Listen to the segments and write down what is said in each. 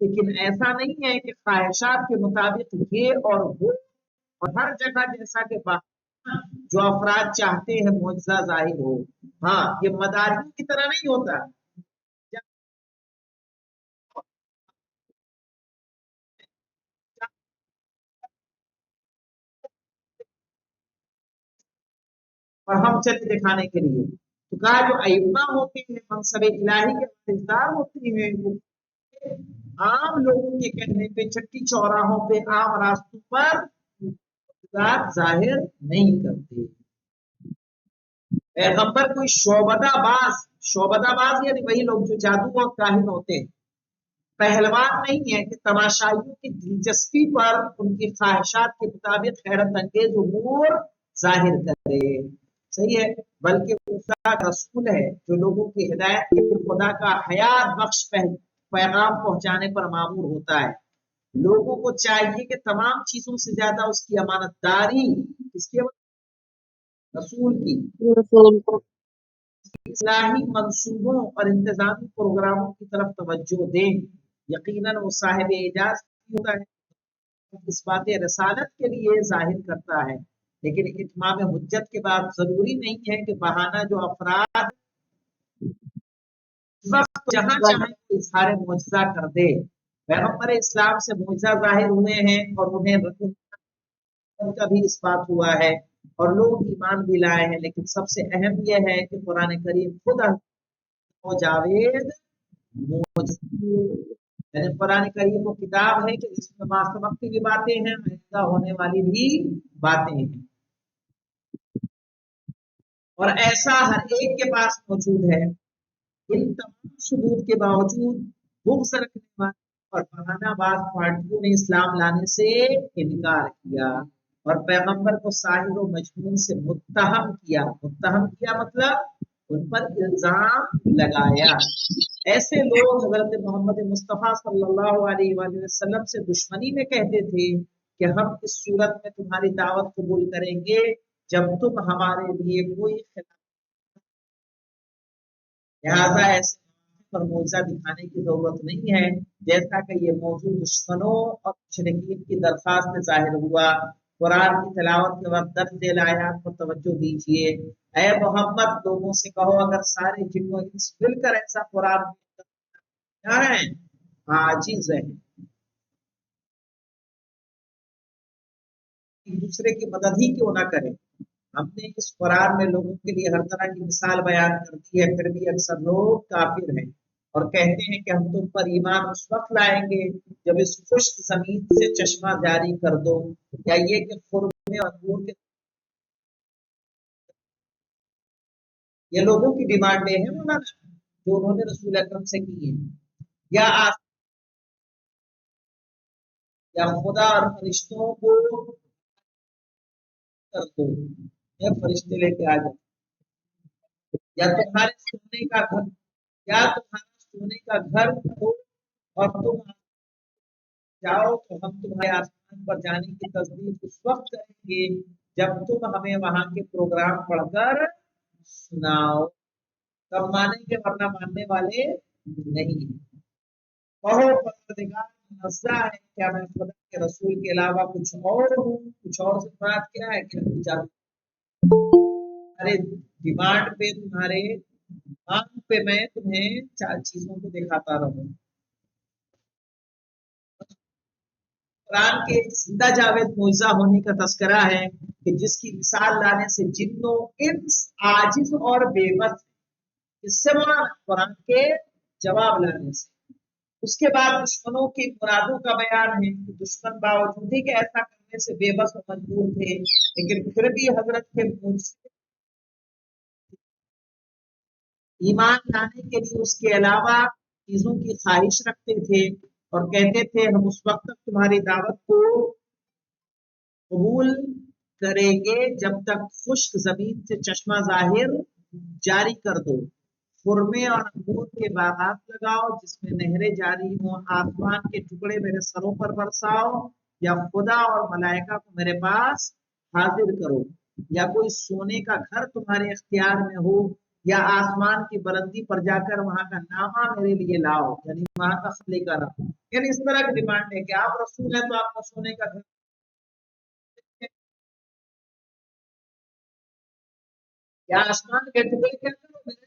لیکن ایسا نہیں ہے کہ خواہشات کے مطابق یہ اور وہ اور ہر جگہ جیسا کہ جو افراد چاہتے ہیں معجزہ ظاہر ہو. ہاں یہ مداریوں کی طرح نہیں ہوتا. اور ہم چلے دکھانے کے لیے تو کہا جو ائمہ ہوتے ہیں منصب الہی کے وارثدار ہوتے ہیں وہ عام لوگوں کے کہنے پہ چٹی چوراہوں پہ عام راستوں پر ظاہر نہیں کرتے. پیغمبر کوئی شعبدہ باز یعنی وہی لوگ جو جادو اور کاہن ہوتے ہیں پہلوان نہیں ہے کہ تماشائیوں کی دلچسپی پر ان کی خواہشات کے مطابق حیرت انگیز امور ظاہر کرے. صحیح ہے. بلکہ وہ خدا کا رسول ہے جو لوگوں کی ہدایت کے لیے خدا کا حیات بخش پیغام پہنچانے پر معمور ہوتا ہے. لوگوں کو چاہیے کہ تمام چیزوں سے زیادہ اس کی امانت داری کس کی رسول کی رسول کو اصلاحی منصوبوں اور انتظامی پروگراموں کی طرف توجہ دیں. یقیناً وہ صاحب اعجاز ہوتا ہے اس بات رسالت کے لیے ظاہر کرتا ہے. لیکن اتمام حجت کے بعد ضروری نہیں ہے کہ بہانہ جو افراد وقت جہاں چاہیں اظہار معجزہ کر دے. پیغمبر اسلام سے معجزہ ظاہر ہوئے ہیں اور انہیں ان کا بھی اس بات ہوا ہے اور لوگ ایمان بھی لائے ہیں. لیکن سب سے اہم یہ ہے کہ قرآن کریم خود جاوید یعنی قرآن کریم وہ کتاب ہے کہ جس میں ماسبق کی بھی باتیں ہیں آئندہ ہونے والی بھی باتیں ہیں اور ایسا ہر ایک کے پاس موجود ہے. ان تمام ثبوت کے باوجود بغض رکھنے والے اور بہانہ باز پارٹیوں نے اسلام لانے سے انکار کیا اور پیغمبر کو ساحر و مجنون سے متہم کیا مطلب ان پر الزام لگایا. ایسے لوگ حضرت محمد مصطفیٰ صلی اللہ علیہ وآلہ وسلم سے دشمنی میں کہتے تھے کہ ہم اس صورت میں تمہاری دعوت قبول کریں گے جب تم ہمارے لیے کوئی لہٰذا ایسے پر معجزہ دکھانے کی ضرورت نہیں ہے جیسا کہ یہ موضوع دشمنوں اور مشرکین کی درخواست سے ظاہر ہوا. قرآن کی تلاوت کے وقت درج ذیل آیات پر توجہ دیجیے. اے محمد لوگوں سے کہو اگر سارے جن و انس مل کر ایسا قرآن کیا ہے عاجز ہے ایک دوسرے کی مدد ہی کیوں نہ کرے. ہم نے اس قرآن میں لوگوں کے لیے ہر طرح کی مثال بیان کر دی ہے پھر بھی اکثر لوگ کافر ہیں اور کہتے ہیں کہ ہم تم پر ایمان اس وقت لائیں گے جب اس خشک زمین سے چشمہ جاری کر دو یا یہ کہ خرمے اور انگور کے یہ لوگوں کی ڈیمانڈیں ہیں مولانا جو انہوں نے رسول اکرم سے کی ہیں یا یا خدا اور فرشتوں کو کر دو یا فرشتے لے کے آ جاؤ یا تمہارے سونے کا گھر یا تمہارا سونے کا گھر ہو اور تم جاؤ تو ہم تمہارے آسمان پر جانے کی تصدیق اس وقت کریں گے جب تم ہمیں وہاں کے پروگرام پڑھ کر سناؤ. تب مانیں گے ورنہ ماننے والے نہیں ہیں. کہو پروردگار منزہ ہے کیا میں خدا کے رسول کے علاوہ کچھ اور ہوں. کچھ اور سے بات کیا ہے کہ تمہارے ڈیمانڈ پہ تمہارے مانگ پہ میں تمہیں 4 چیزوں کو دکھاتا رہوں. قرآن کے زندہ جاوید معجزہ ہونے کا تذکرہ ہے کہ جس کی مثال لانے سے جنوں انس عاجز اور بے بس اس سے مراد قرآن کے جواب لانے سے. اس کے بعد دشمنوں کی مرادوں کا بیان ہے کہ دشمن باوجود ہی کہ ایسا کرنے سے بے بس و مجبور تھے لیکن پھر بھی حضرت کے معجزے ایمان لانے کے لیے اس کے علاوہ چیزوں کی خواہش رکھتے تھے اور کہتے تھے ہم اس وقت تک تمہاری دعوت کو قبول کریں گے جب تک خشک زمین سے چشمہ ظاہر جاری کر دو. خرمے اور انگور کے باغات لگاؤ جس میں نہریں جاری ہوں. آسمان کے ٹکڑے میرے سروں پر برساؤ یا خدا اور ملائکہ کو میرے پاس حاضر کرو یا کوئی سونے کا گھر تمہارے اختیار میں ہو یا آسمان کی بلندی پر جا کر وہاں کا نامہ میرے لیے لاؤ، یعنی وہاں کا خط لے کر آؤ۔ یعنی اس طرح کی ڈیمانڈ ہے کہ آپ رسول ہیں تو آپ کو سونے کا گھر یا آسمان کے ٹکڑے کیا کرو میرے،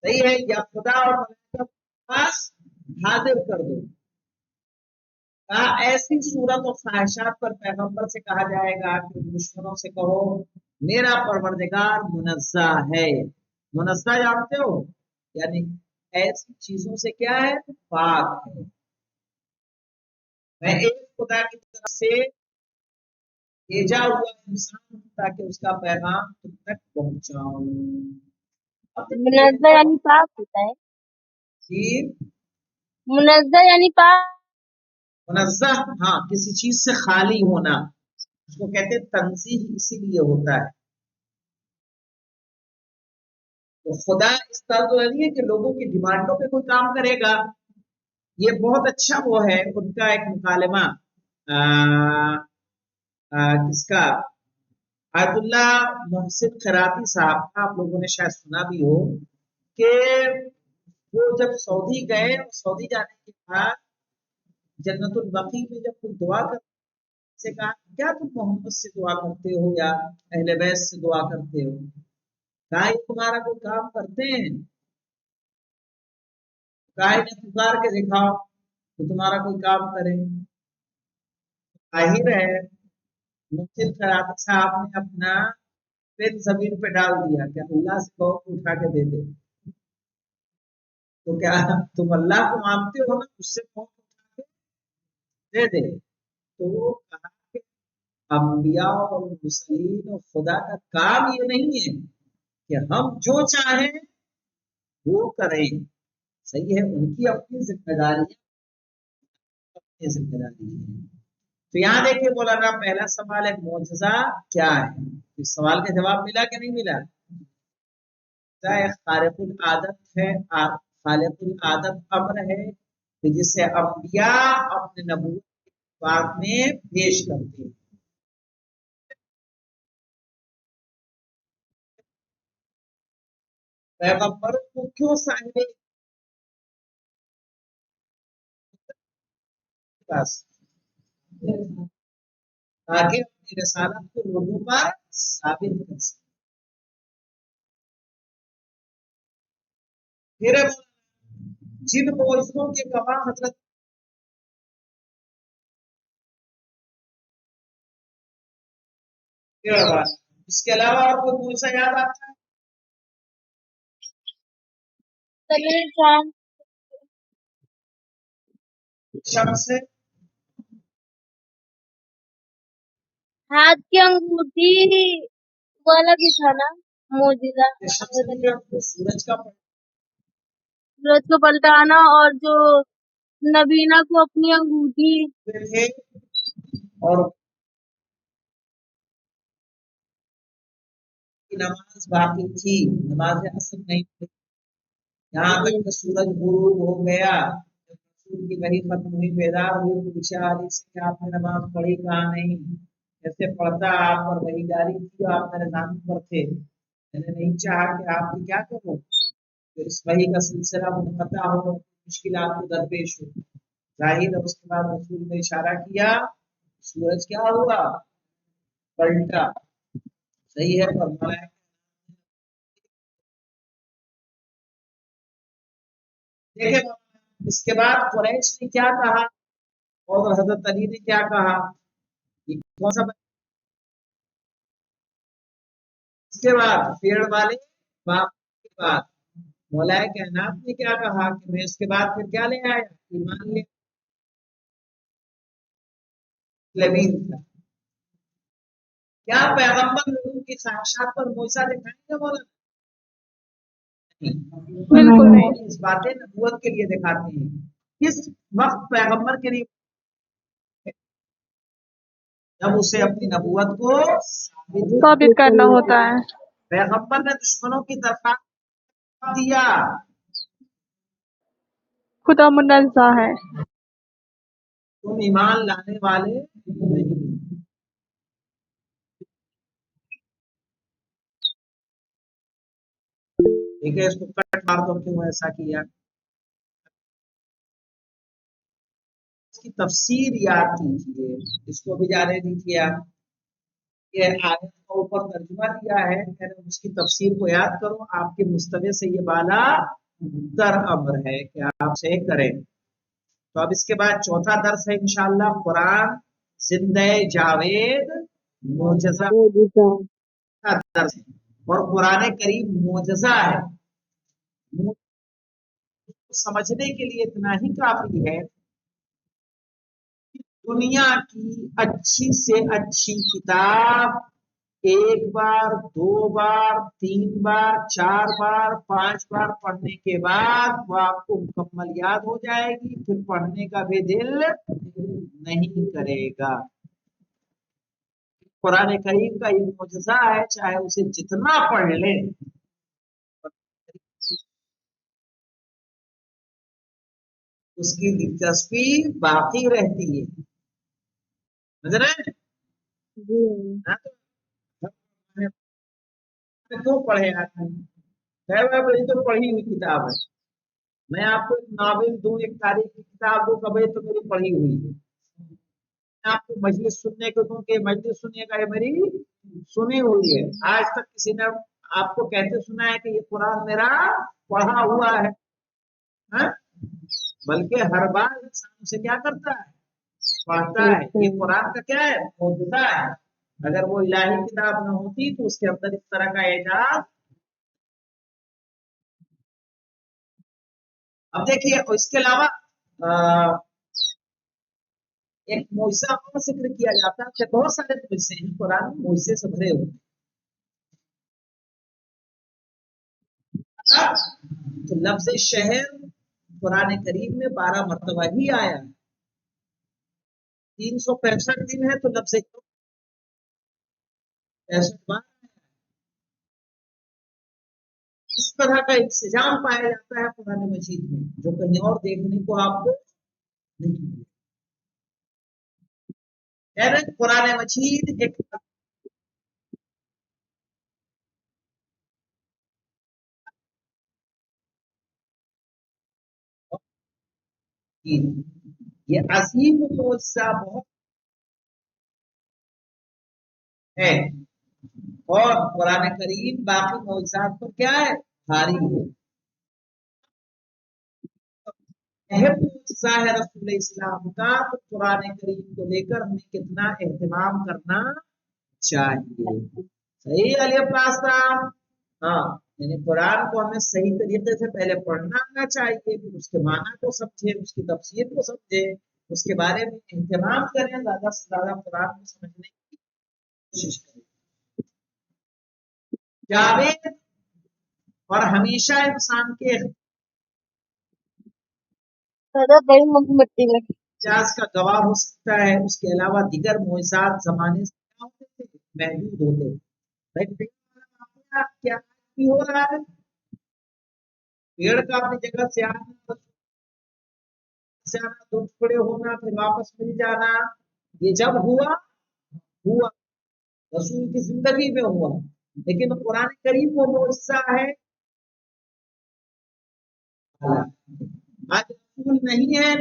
صحیح ہے، یا خدا اور ملائکہ کے پاس حاضر کر دو۔ کہا ایسی صورت و خواہشات پر پیغمبر سے کہا جائے گا کہ دشمنوں سے کہو میرا پروردگار منزہ ہے۔ منزہ جانتے ہو، یعنی ایسی چیزوں سے کیا ہے، پاک ہے۔ میں ایک خدا کی طرف سے بھیجا ہوا انسان ہوں تاکہ اس کا پیغام تم تک پہنچاؤں۔ اب دیکھیے منزہ یعنی پاک ہوتا ہے، جی، منزہ یعنی پاک۔ منزہ، ہاں، کسی چیز سے خالی ہونا، اس کو کہتے ہیں تنزیہ، اسی لیے ہوتا ہے۔ تو خدا اس طرح تو نہیں ہے کہ لوگوں کی ڈیمانڈوں پہ کوئی کام کرے گا۔ یہ بہت اچھا وہ ہے ان کا ایک مکالمہ، کس کا، آیت اللہ محسن خیراتی صاحب کا، آپ لوگوں نے شاید سنا بھی ہو کہ وہ جب سعودی گئے، سعودی جانے کے بعد جنت البقیع میں جب کوئی دعا کر سے کہا کیا تم محمد سے دعا کرتے ہو یا اہل بیت سے دعا کرتے ہو؟ کہا یہ تمہارا کوئی کام کرتے ہیں؟ کہا انہیں پکار کے دکھاؤ کہ تمہارا کوئی کام کرے۔ ظاہر ہے محسن خیراتی صاحب نے اپنا پن زمین پہ ڈال دیا کہ اللہ سے کہو کہ اٹھا کے دے دے۔ تو کیا تم اللہ کو مانتے ہو نا، اس سے کہو کہ اٹھا کے دے دے۔ تو وہ کہا کہ انبیاء اور مرسلین اور خدا کا کام یہ نہیں ہے کہ ہم جو چاہیں وہ کریں، صحیح ہے، ان کی اپنی ذمہ داری ہے، اپنی ذمہ داری ہے۔ تو یہاں دیکھیے مولانا پہلا سوال ہے معجزہ کیا ہے؟ اس سوال کا جواب ملا کہ نہیں ملا؟ خارق العادت ہے، خالق العادت امر ہے کہ جسے انبیاء اپنے نبوت کے بات میں پیش کرتے ہیں۔ پیغمبروں کو کیوں صاحب پاس، تاکہ اپنی رسالت کو لوگوں پر ثابت کر سکے۔ پھر جن معجزوں کے گواہ حضرت اس کے علاوہ اور کوئی معجزہ یاد آتا ہے؟ شمس سے ہاتھ کی انگوٹھی والا بھی تھا نا معجزہ، سورج کا سورج کو پلٹانا، اور جو نبینا کو اپنی انگوٹھی تھے اور نماز باقی تھی، نماز اصل نہیں تھی، یہاں تک کہ سورج غروب ہو گیا، جب رسول کی وحی ختم ہوئی، بیدار ہوئی، پوچھا علی سے کہ آپ نے نماز پڑھی؟ کہا نہیں، جیسے پڑھتا آپ پر وحی جاری تھی، آپ میرے نام پر تھے، میں نے نہیں چاہا کہ آپ کی کیا کروں، کہ اس وحی کا سلسلہ منقطع ہو، مشکلات کو درپیش ہو۔ ظاہر ہے اس کے بعد رسول نے اشارہ کیا، سورج کیا ہوا، پلٹا، صحیح ہے، فرمایا۔ دیکھیں اس کے بعد قریش نے کیا کہا اور حضرت علی نے کیا کہا، یہ کون سا اس کے بعد پیڑ والے باپ کے بعد مولا کائنات نے کیا کہا کہ میں اس کے بعد پھر کیا لے آیا، ایمان لے لبین تھا۔ کیا پیغمبر لوگوں کی خواہشات پر معجزہ دکھائیں گے مولا؟ بالکل نہیں۔ اس باتیں نبوت کے لیے دکھاتے ہیں، کس وقت پیغمبر کے لیے جب اسے اپنی نبوت کو ثابت کرنا ہوتا ہے۔ پیغمبر نے دشمنوں کی درخواست دیا، خدا منزہ ہے۔ تم ایمان لانے والے نہیں، ٹھیک ہے، اس کو کٹ مار دو، کیوں ایسا کیا. اس کی تفسیر یاد کیجیے، اس کو بھی جانے دیجیے آپ. یہ آیت کا اوپر ترجمہ دیا ہے، اس کی تفسیر کو یاد کرو. آپ کے مستوی سے یہ بالا در امر ہے کہ آپ سے کریں. تو اب اس کے بعد چوتھا درس ہے انشاءاللہ قرآن زندہ جاوید معجزہ کا درس ہے. اور قرآن کریم معجزہ ہے. سمجھنے کے لیے اتنا ہی کافی ہے، دنیا کی اچھی سے اچھی کتاب ایک بار، دو بار، تین بار، چار بار، پانچ بار پڑھنے کے بعد وہ آپ کو مکمل یاد ہو جائے گی، پھر پڑھنے کا بھی دل نہیں کرے گا. قرآن کریم کا یہ معجزہ ہے، چاہے اسے جتنا پڑھ لے اس کی دلچسپی باقی رہتی ہے. سمجھ رہے ہیں؟ کیوں پڑھے آدمی؟ خیر بھائی تو پڑھی ہوئی کتاب ہے. میں آپ کو ایک ناول دوں، ایک تاریخ کی کتاب دوں، کبھی تو میری پڑھی ہوئی ہے. میں آپ کو مجلس سننے کو دوں کہ مجلس سنیے گا، یہ میری سنی ہوئی ہے. آج تک کسی نے آپ کو کہتے سنا ہے کہ یہ قرآن میرا پڑھا ہوا ہے؟ بلکہ ہر بار انسان اسے کیا کرتا ہے؟ پڑھتا ہے. یہ قرآن کا کیا ہے؟ معجزہ ہے. اگر وہ الہی کتاب نہ ہوتی تو اس کے اندر اس طرح کا اعجاز. اب دیکھیے اس کے علاوہ ایک معجزہ کا ذکر کیا جاتا ہے کہ بہت سارے معجزے ہیں قرآن میں، معجزے سے بھرے ہوئے. تو لفظ شہر قرآن کریم میں 12 مرتبہ ہی آیا ہے. 365 دن ہے تو لفظ 65 بار. اس طرح کا انسجام پایا جاتا ہے قرآن مجید میں، جو کہیں اور دیکھنے کو آپ کو نہیں ملے. قرآن مجید ایک یہ عظیم معجزہ بہت ہے، اور قرآن کریم باقی معجزات پر کیا ہے؟ بھاری ہے. اہم معجزہ ہے رسول اسلام کا، تو قرآن کریم کو لے کر ہمیں کتنا اہتمام کرنا چاہیے. صحیح علی عباس صاحب؟ ہاں، یعنی قرآن کو ہمیں صحیح طریقے سے پہلے پڑھنا آنا چاہیے، پھر اس کے معنی کو سمجھے، اس کی تفسیر کو سمجھے، اس کے بارے میں اہتمام کریں، زیادہ سے زیادہ قرآن کو سمجھنے کی کوشش کریں. جاوید اور ہمیشہ انسان کے اعجاز کا گواہ ہو سکتا ہے. اس کے علاوہ دیگر معجزات زمانے سے کیا ہوتے تھے؟ محدود ہوتے تھے. کیا ہو رہا ہے؟ پیڑ کا اپنی جگہ سے آنا، دو ٹکڑے ہونا، پھر واپس مل جانا، یہ جب ہوا رسول کی زندگی میں ہوا. لیکن قرآن کریم وہ معجزہ ہے. آج رسول نہیں ہے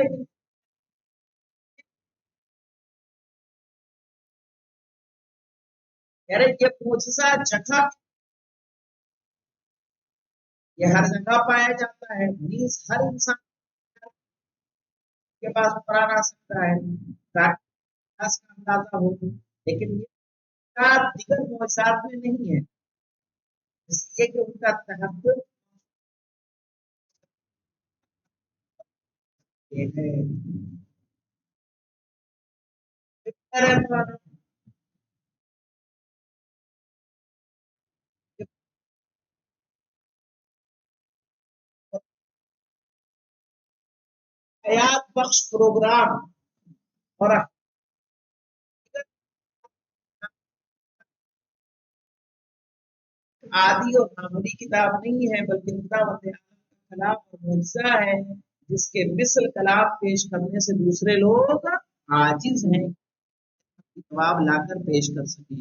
لیکن یہ معجزہ جگہ یہ ہر جگہ پایا جاتا ہے. ہر انسان کے پاس قرآن آ سکتا ہے کا اندازہ ہو، لیکن یہ دیگر معجزات میں نہیں ہے، اس لیے کہ ان کا تحفظ حیات بخش پروگرام اور عادی اور معمولی کتاب نہیں ہے، بلکہ خداوند عالم کا کلام اور معجزہ ہے، جس کے مثل کلام پیش کرنے سے دوسرے لوگ عاجز ہیں جواب لا کر پیش کر سکیں.